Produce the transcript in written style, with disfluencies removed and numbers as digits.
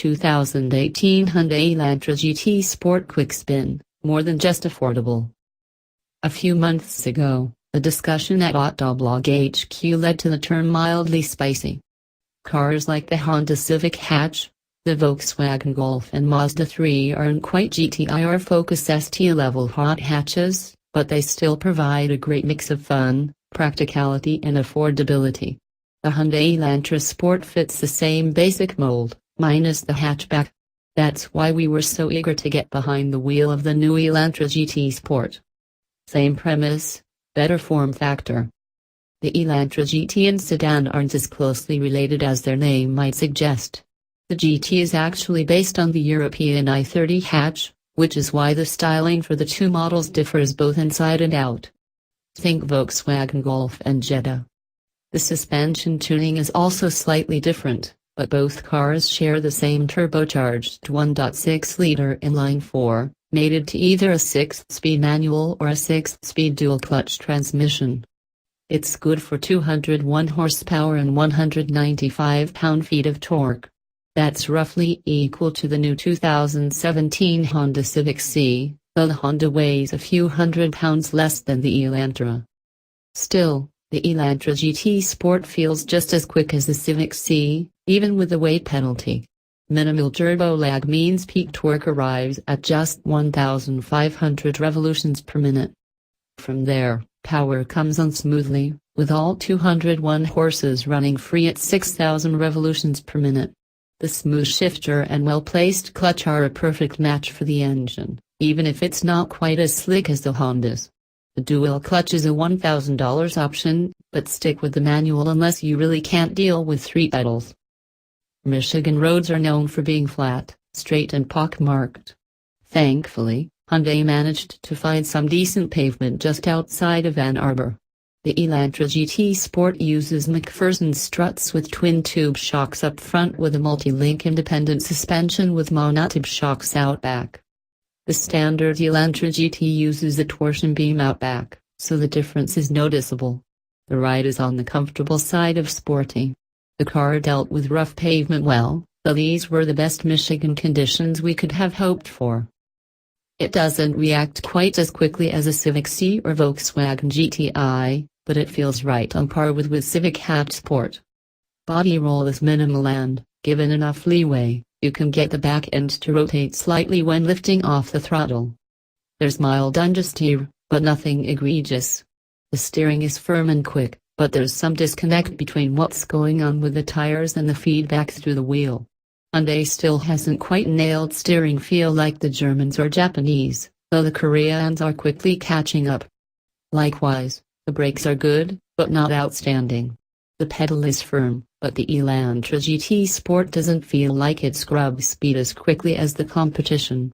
2018 Hyundai Elantra GT Sport Quick Spin, more than just affordable. A few months ago, the discussion at Autoblog HQ led to the term mildly spicy. Cars like the Honda Civic Hatch, the Volkswagen Golf and Mazda3 aren't quite GTI or Focus ST-level hot hatches, but they still provide a great mix of fun, practicality and affordability. The Hyundai Elantra Sport fits the same basic mold, minus the hatchback. That's why we were so eager to get behind the wheel of the new Elantra GT Sport. Same premise, better form factor. The Elantra GT and sedan aren't as closely related as their name might suggest. The GT is actually based on the European i30 hatch, which is why the styling for the two models differs both inside and out. Think Volkswagen Golf and Jetta. The suspension tuning is also slightly different, but both cars share the same turbocharged 1.6-liter inline-four, mated to either a 6-speed manual or a 6-speed dual-clutch transmission. It's good for 201 horsepower and 195 pound-feet of torque. That's roughly equal to the new 2017 Honda Civic Si, though the Honda weighs a few hundred pounds less than the Elantra. Still, the Elantra GT Sport feels just as quick as the Civic Si, even with the weight penalty. Minimal turbo lag means peak torque arrives at just 1,500 revolutions per minute. From there, power comes on smoothly, with all 201 horses running free at 6,000 revolutions per minute. The smooth shifter and well-placed clutch are a perfect match for the engine, even if it's not quite as slick as the Hondas. The dual clutch is a $1,000 option, but stick with the manual unless you really can't deal with 3 pedals. Michigan roads are known for being flat, straight and pockmarked. Thankfully, Hyundai managed to find some decent pavement just outside of Ann Arbor. The Elantra GT Sport uses McPherson struts with twin-tube shocks up front with a multi-link independent suspension with monotube shocks out back. The standard Elantra GT uses a torsion beam out back, so the difference is noticeable. The ride is on the comfortable side of sporty. The car dealt with rough pavement well, though these were the best Michigan conditions we could have hoped for. It doesn't react quite as quickly as a Civic Si or Volkswagen GTI, but it feels right on par with Civic Hatch Sport. Body roll is minimal and, given enough leeway, you can get the back end to rotate slightly when lifting off the throttle. There's mild understeer, but nothing egregious. The steering is firm and quick, but there's some disconnect between what's going on with the tires and the feedback through the wheel. Hyundai still hasn't quite nailed steering feel like the Germans or Japanese, though the Koreans are quickly catching up. Likewise, the brakes are good, but not outstanding. The pedal is firm, but the Elantra GT Sport doesn't feel like it scrubs speed as quickly as the competition.